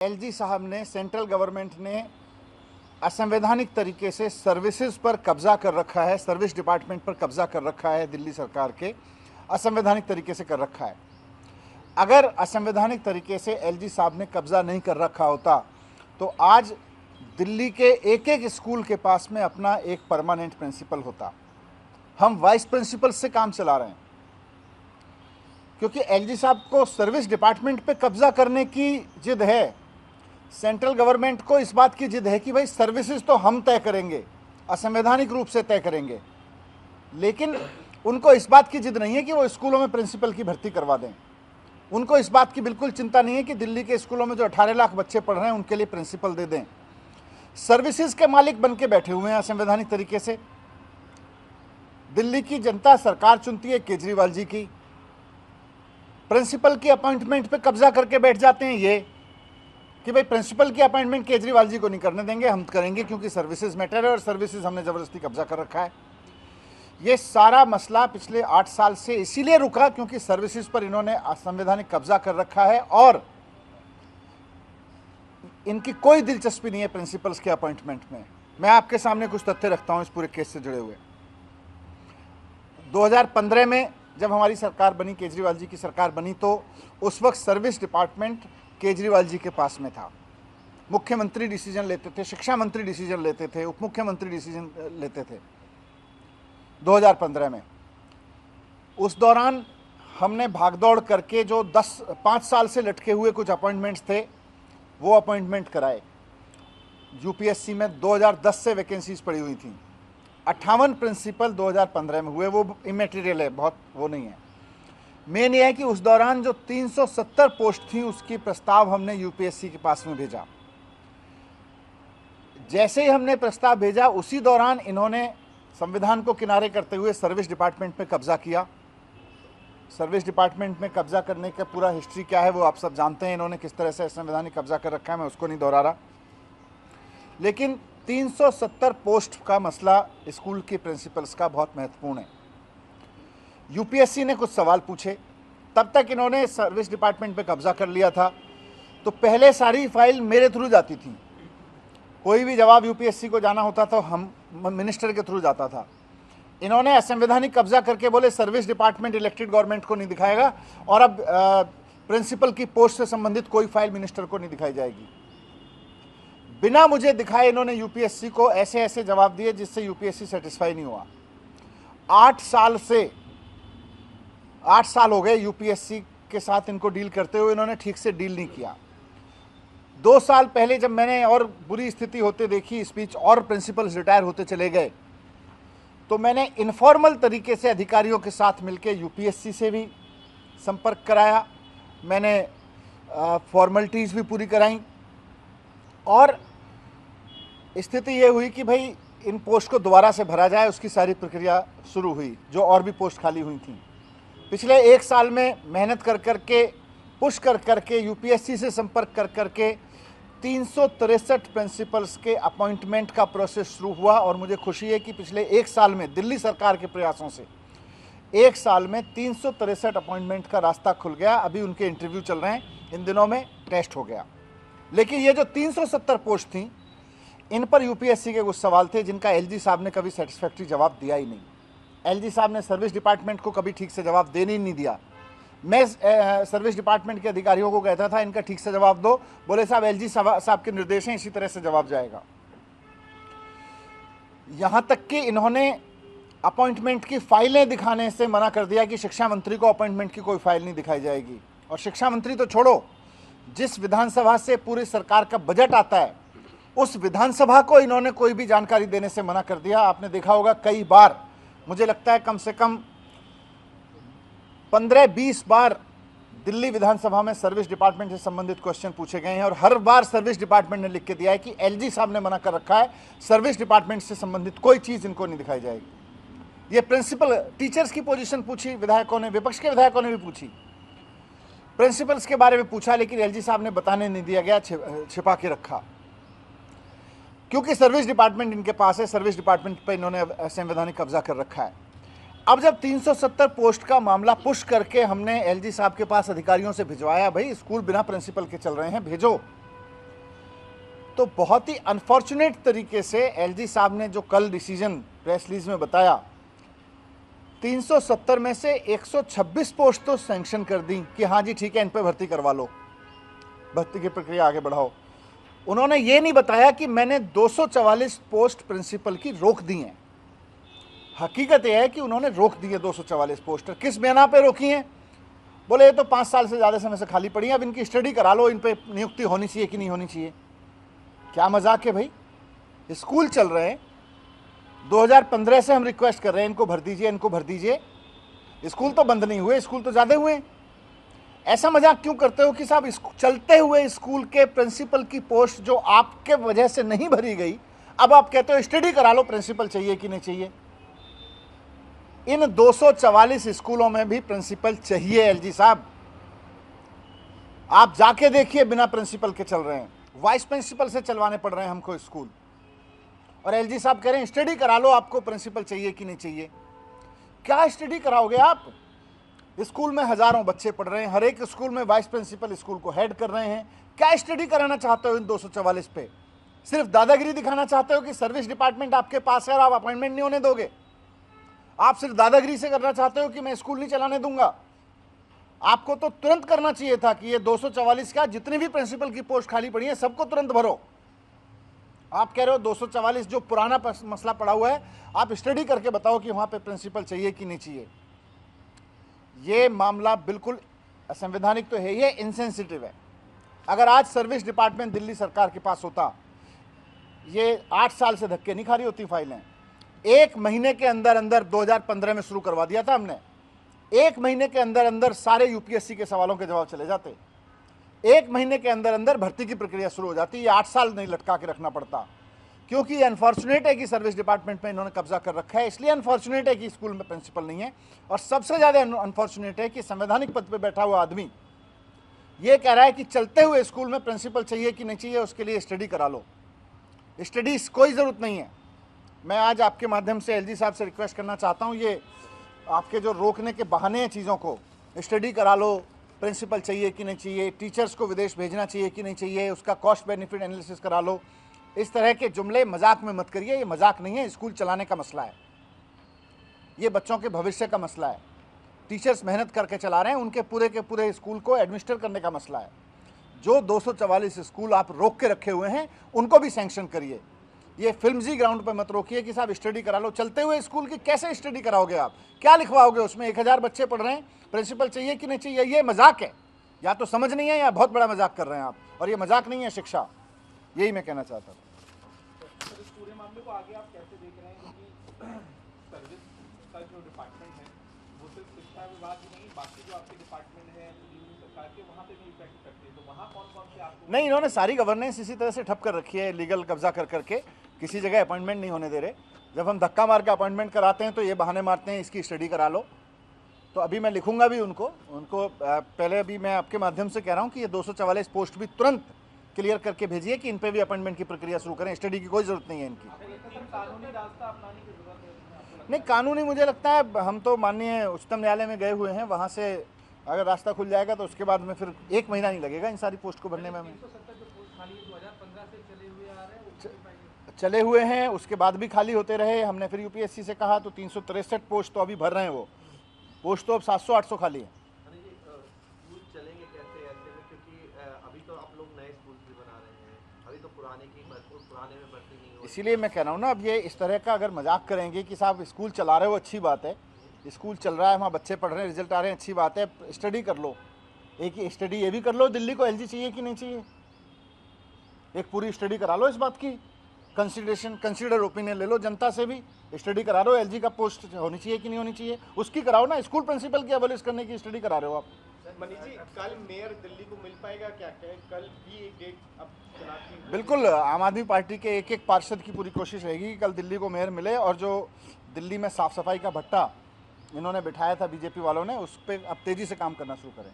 LG साहब ने, central government ने असंवैधानिक तरीके से सर्विसेज पर कब्जा कर रखा है, सर्विस डिपार्टमेंट पर कब्जा कर रखा है, दिल्ली सरकार के असंवैधानिक तरीके से कर रखा है। अगर असंवैधानिक तरीके से एलजी साहब ने कब्जा नहीं कर रखा होता तो आज दिल्ली के एक एक स्कूल के पास में अपना एक परमानेंट प्रिंसिपल होता। हम वाइस प्रिंसिपल से काम चला रहे हैं क्योंकि एलजी साहब को सर्विस डिपार्टमेंट पे कब्जा करने की जिद है। सेंट्रल गवर्नमेंट को इस बात की जिद है कि भाई सर्विसेज तो हम तय करेंगे, असंवैधानिक रूप से तय करेंगे, लेकिन उनको इस बात की जिद नहीं है कि वो स्कूलों में प्रिंसिपल की भर्ती करवा दें। उनको इस बात की बिल्कुल चिंता नहीं है कि दिल्ली के स्कूलों में जो 18 लाख बच्चे पढ़ रहे हैं उनके लिए प्रिंसिपल दे दें। सर्विसेज के मालिक बन के बैठे हुए हैं असंवैधानिक तरीके से। दिल्ली की जनता सरकार चुनती है केजरीवाल जी की, प्रिंसिपल की अपॉइंटमेंट पे कब्जा करके बैठ जाते हैं ये कि भाई प्रिंसिपल की अपॉइंटमेंट केजरीवाल जी को नहीं करने देंगे, हम करेंगे क्योंकि सर्विसेज मैटर है और सर्विसेज हमने ज़बरदस्ती कब्जा कर रखा है। ये सारा मसला पिछले 8 साल से इसीलिए रुका क्योंकि सर्विसेज पर इन्होंने असंवैधानिक कब्जा कर रखा है और इनकी कोई दिलचस्पी नहीं है प्रिंसिपल्स के अपॉइंटमेंट में। मैं आपके सामने कुछ तथ्य रखता हूँ इस पूरे केस से जुड़े हुए। 2015 में जब हमारी सरकार बनी, केजरीवाल जी की सरकार बनी, तो उस वक्त सर्विस डिपार्टमेंट केजरीवाल जी के पास में था। मुख्यमंत्री डिसीजन लेते थे, शिक्षा मंत्री डिसीजन लेते थे, उप मुख्यमंत्री डिसीजन लेते थे 2015 में। उस दौरान हमने भागदौड़ करके जो 5 साल से लटके हुए कुछ अपॉइंटमेंट्स थे वो अपॉइंटमेंट कराए। यूपीएससी में 2010 से वैकेंसीज पड़ी हुई थी, 58 प्रिंसिपल 2015 में हुए। वो इमेटीरियल है, बहुत वो नहीं है। मेन ये है कि उस दौरान जो 370 पोस्ट थी उसकी प्रस्ताव हमने यूपीएससी के पास में भेजा। जैसे ही हमने प्रस्ताव भेजा उसी दौरान इन्होंने संविधान को किनारे करते हुए सर्विस डिपार्टमेंट में कब्जा किया। सर्विस डिपार्टमेंट में कब्जा करने का पूरा हिस्ट्री क्या है वो आप सब जानते हैं, इन्होंने किस तरह से संवैधानिक कब्जा कर रखा है, मैं उसको नहीं दोहरा रहा। लेकिन 370 पोस्ट का मसला स्कूल के प्रिंसिपल्स का बहुत महत्वपूर्ण है। यूपीएससी ने कुछ सवाल पूछे, तब तक इन्होंने सर्विस डिपार्टमेंट पे कब्जा कर लिया था, तो पहले सारी फाइल मेरे थ्रू जाती थी। कोई भी जवाब यूपीएससी को जाना होता तो हम मिनिस्टर के थ्रू जाता था। इन्होंने असंवैधानिक कब्जा करके बोले सर्विस डिपार्टमेंट इलेक्टेड गवर्नमेंट को नहीं दिखाएगा और अब प्रिंसिपल की पोस्ट से संबंधित कोई फाइल मिनिस्टर को नहीं दिखाई जाएगी। बिना मुझे दिखाए इन्होंने यूपीएससी को ऐसे ऐसे जवाब दिए जिससे यूपीएससी सेटिस्फाई नहीं हुआ। 8 साल हो गए यूपीएससी के साथ इनको डील करते हुए, इन्होंने ठीक से डील नहीं किया। 2 साल पहले जब मैंने और बुरी स्थिति होते देखी, स्पीच और प्रिंसिपल्स रिटायर होते चले गए, तो मैंने इनफॉर्मल तरीके से अधिकारियों के साथ मिलकर यूपीएससी से भी संपर्क कराया, मैंने फॉर्मेलिटीज़ भी पूरी कराई और स्थिति ये हुई कि भाई इन पोस्ट को दोबारा से भरा जाए, उसकी सारी प्रक्रिया शुरू हुई। जो और भी पोस्ट खाली हुई थी, पिछले 1 साल में मेहनत कर करके, पुश कर करके, यूपीएससी से संपर्क कर करके 363 प्रिंसिपल्स के अपॉइंटमेंट का प्रोसेस शुरू हुआ। और मुझे खुशी है कि पिछले 1 साल में दिल्ली सरकार के प्रयासों से 1 साल में 363 अपॉइंटमेंट का रास्ता खुल गया। अभी उनके इंटरव्यू चल रहे हैं, इन दिनों में टेस्ट हो गया। लेकिन ये जो 370 पोस्ट थी, इन पर यूपीएससी के कुछ सवाल थे जिनका एलजी साहब ने कभी सेटिस्फैक्ट्री जवाब दिया ही नहीं। एलजी साहब ने सर्विस डिपार्टमेंट को कभी ठीक से जवाब देने ही नहीं दिया। मैं सर्विस डिपार्टमेंट के अधिकारियों को कहता था इनका ठीक से जवाब दो, बोले साहब एलजी साहब के निर्देश हैं, इसी तरह से जवाब जाएगा। यहाँ तक कि इन्होंने अपॉइंटमेंट की फाइलें दिखाने से मना कर दिया कि शिक्षा मंत्री को अपॉइंटमेंट की कोई फाइल नहीं दिखाई जाएगी। और शिक्षा मंत्री तो छोड़ो, जिस विधानसभा से पूरी सरकार का बजट आता है उस विधानसभा को इन्होंने कोई भी जानकारी देने से मना कर दिया। आपने देखा होगा कई बार, मुझे लगता है कम से कम 15-20 बार दिल्ली विधानसभा में सर्विस डिपार्टमेंट से संबंधित क्वेश्चन पूछे गए हैं और हर बार सर्विस डिपार्टमेंट ने लिख के दिया है कि एलजी साहब ने मना कर रखा है, सर्विस डिपार्टमेंट से संबंधित कोई चीज़ इनको नहीं दिखाई जाएगी। ये प्रिंसिपल टीचर्स की पोजीशन पूछी विधायकों ने, विपक्ष के विधायकों ने भी पूछी, प्रिंसिपल्स के बारे में पूछा, लेकिन एलजी साहब ने बताने नहीं दिया गया, छिपा के रखा। क्योंकि सर्विस डिपार्टमेंट इनके पास है, सर्विस डिपार्टमेंट पर इन्होंने संवैधानिक कब्जा कर रखा है। अब जब 370 पोस्ट का मामला पुश करके हमने एलजी साहब के पास अधिकारियों से भिजवाया, भाई स्कूल बिना प्रिंसिपल के चल रहे हैं, भेजो, तो बहुत ही अनफॉर्चुनेट तरीके से एलजी साहब ने जो कल डिसीजन प्रेस रिलीज में बताया, 370 में से 126 पोस्ट तो सैंक्शन कर दी कि हाँ जी ठीक है, इन पे भर्ती करवा लो, भर्ती की प्रक्रिया आगे बढ़ाओ। उन्होंने ये नहीं बताया कि मैंने 244 पोस्ट प्रिंसिपल की रोक दी हैं। हकीकत यह है कि उन्होंने रोक दी है 244 पोस्ट। किस बिना पे रोकी हैं? बोले ये तो 5 साल से ज़्यादा समय से खाली पड़ी हैं, अब इनकी स्टडी करा लो, इन पे नियुक्ति होनी चाहिए कि नहीं होनी चाहिए। क्या मजाक है भाई, स्कूल चल रहे हैं, 2015 से हम रिक्वेस्ट कर रहे हैं इनको भर दीजिए, इनको भर दीजिए। स्कूल तो बंद नहीं हुए, स्कूल तो ज़्यादा हुए। ऐसा मजाक क्यों करते हो कि साहब चलते हुए स्कूल के प्रिंसिपल की पोस्ट जो आपके वजह से नहीं भरी गई, अब आप कहते हो स्टडी करा लो, प्रिंसिपल चाहिए कि नहीं चाहिए। इन 244 स्कूलों में भी प्रिंसिपल चाहिए एलजी साहब। आप जाके देखिए, बिना प्रिंसिपल के चल रहे हैं, वाइस प्रिंसिपल से चलवाने पड़ रहे हैं हमको स्कूल, और एलजी साहब कह रहे हैं स्टडी करा लो, आपको प्रिंसिपल चाहिए कि नहीं चाहिए। क्या स्टडी कराओगे आप? स्कूल में हजारों बच्चे पढ़ रहे हैं, हर एक स्कूल में वाइस प्रिंसिपल स्कूल को हेड कर रहे हैं। क्या स्टडी कराना चाहते हो इन 244 पे? सिर्फ दादागिरी दिखाना चाहते हो कि सर्विस डिपार्टमेंट आपके पास है और आप अपॉइंटमेंट नहीं होने दोगे? आप सिर्फ दादागिरी से करना चाहते हो कि मैं स्कूल नहीं चलाने दूंगा? आपको तो तुरंत करना चाहिए था कि ये 244 का जितनी भी प्रिंसिपल की पोस्ट खाली पड़ी है सबको तुरंत भरो। आप कह रहे हो 244 जो पुराना मसला पड़ा हुआ है, आप स्टडी करके बताओ कि वहां पे प्रिंसिपल चाहिए कि नहीं चाहिए। ये मामला बिल्कुल असंवैधानिक तो है, ये इनसेंसिटिव है। अगर आज सर्विस डिपार्टमेंट दिल्ली सरकार के पास होता, ये 8 साल से धक्के नहीं खा रही होती फाइलें। 1 महीने के अंदर अंदर 2015 में शुरू करवा दिया था हमने। 1 महीने के अंदर अंदर सारे यूपीएससी के सवालों के जवाब चले जाते। 1 महीने के अंदर अंदर भर्ती की प्रक्रिया शुरू हो जाती। ये 8 साल नहीं लटका के रखना पड़ता, क्योंकि ये अनफॉर्चुनेट है कि सर्विस डिपार्टमेंट में इन्होंने कब्जा कर रखा है। इसलिए अनफॉर्चुनेट है कि स्कूल में प्रिंसिपल नहीं है, और सबसे ज़्यादा अनफॉर्चुनेट है कि संवैधानिक पद पर बैठा हुआ आदमी ये कह रहा है कि चलते हुए स्कूल में प्रिंसिपल चाहिए कि नहीं चाहिए, उसके लिए स्टडी करा लो। स्टडी कोई ज़रूरत नहीं है। मैं आज आपके माध्यम से एलजी साहब से रिक्वेस्ट करना चाहता हूँ, ये आपके जो रोकने के बहाने हैं चीज़ों को, स्टडी करा लो, प्रिंसिपल चाहिए कि नहीं चाहिए, टीचर्स को विदेश भेजना चाहिए कि नहीं चाहिए, उसका कॉस्ट बेनिफिट एनालिसिस करा लो, इस तरह के जुमले मजाक में मत करिए। ये मजाक नहीं है, स्कूल चलाने का मसला है, ये बच्चों के भविष्य का मसला है। टीचर्स मेहनत करके चला रहे हैं, उनके पूरे के पूरे स्कूल को एडमिनिस्टर करने का मसला है। जो 244 स्कूल आप रोक के रखे हुए हैं उनको भी सैंक्शन करिए। ये फिल्मजी ग्राउंड पर मत रोकिए कि साहब स्टडी करा लो। चलते हुए स्कूल की कैसे स्टडी कराओगे आप? क्या लिखवाओगे उसमें? 1000 बच्चे पढ़ रहे हैं, प्रिंसिपल चाहिए कि नहीं चाहिए? ये मजाक है, या तो समझ नहीं है या बहुत बड़ा मजाक कर रहे हैं आप, और ये मजाक नहीं है शिक्षा। यही मैं कहना चाहता हूँ। इस पूरे मामले को आगे आप कैसे देख रहे हैं, क्योंकि सर्विस का जो डिपार्टमेंट है वो सिर्फ शिक्षा विभाग ही नहीं, बाकी जो आपके डिपार्टमेंट है सरकार के, वहाँ पे भी इफेक्ट करते हैं। तो वहाँ कौन कौन से आपको नहीं, इन्होंने सारी गवर्नेंस इसी तरह से ठप कर रखी है, लीगल कब्जा कर करके किसी जगह अपॉइंटमेंट नहीं होने दे रहे। जब हम धक्का मार के अपॉइंटमेंट कराते हैं तो ये बहाने मारते हैं इसकी स्टडी करा लो। तो अभी मैं लिखूंगा भी उनको पहले अभी मैं आपके माध्यम से कह रहा हूँ कि ये 244 पोस्ट भी तुरंत क्लियर करके भेजिए कि इन पे भी अपॉइंटमेंट की प्रक्रिया शुरू करें। स्टडी की कोई ज़रूरत नहीं है इनकी। कानूनी रास्ता अपनाने की जरूरत है? नहीं, कानूनी मुझे लगता है हम तो माननीय उच्चतम न्यायालय में गए हुए हैं, वहाँ से अगर रास्ता खुल जाएगा तो उसके बाद में फिर 1 महीना नहीं लगेगा इन सारी पोस्ट को भरने में। चले हुए हैं, उसके बाद भी खाली होते रहे। हमने फिर यूपीएससी से कहा तो 363 पोस्ट तो अभी भर रहे हैं, वो पोस्ट तो अब 700-800 खाली है। स्कूल चलेंगे कैसे ऐसे में, क्योंकि अभी तो आप लोग नए स्कूल भी बना रहे हैं, अभी तो पुराने में भर्ती नहीं हो। इसीलिए मैं कह रहा हूँ ना, अब ये इस तरह का अगर मजाक करेंगे कि साहब स्कूल चला रहे हो, अच्छी बात है, स्कूल चल रहा है, वहाँ बच्चे पढ़ रहे हैं, रिजल्ट आ रहे हैं, अच्छी बात है, स्टडी कर लो। एक ही स्टडी ये भी कर लो, दिल्ली को एलजी चाहिए कि नहीं चाहिए, एक पूरी स्टडी करा लो इस बात की। कंसिडर ओपिनियन ले लो जनता से भी, स्टडी करा रहे हो एलजी का पोस्ट होनी चाहिए कि नहीं होनी चाहिए, उसकी कराओ ना। स्कूल प्रिंसिपल की एवोल्यूशन करने की स्टडी करा रहे हो आप। मनीष जी, कल मेयर दिल्ली को मिल पाएगा क्या? कल भी एक डेट अब चुनाव की? बिल्कुल, आम आदमी पार्टी के एक एक पार्षद की पूरी कोशिश रहेगी कि कल दिल्ली को मेयर मिले, और जो दिल्ली में साफ सफाई का भट्टा इन्होंने बिठाया था बीजेपी वालों ने, उस पर अब तेजी से काम करना शुरू करें।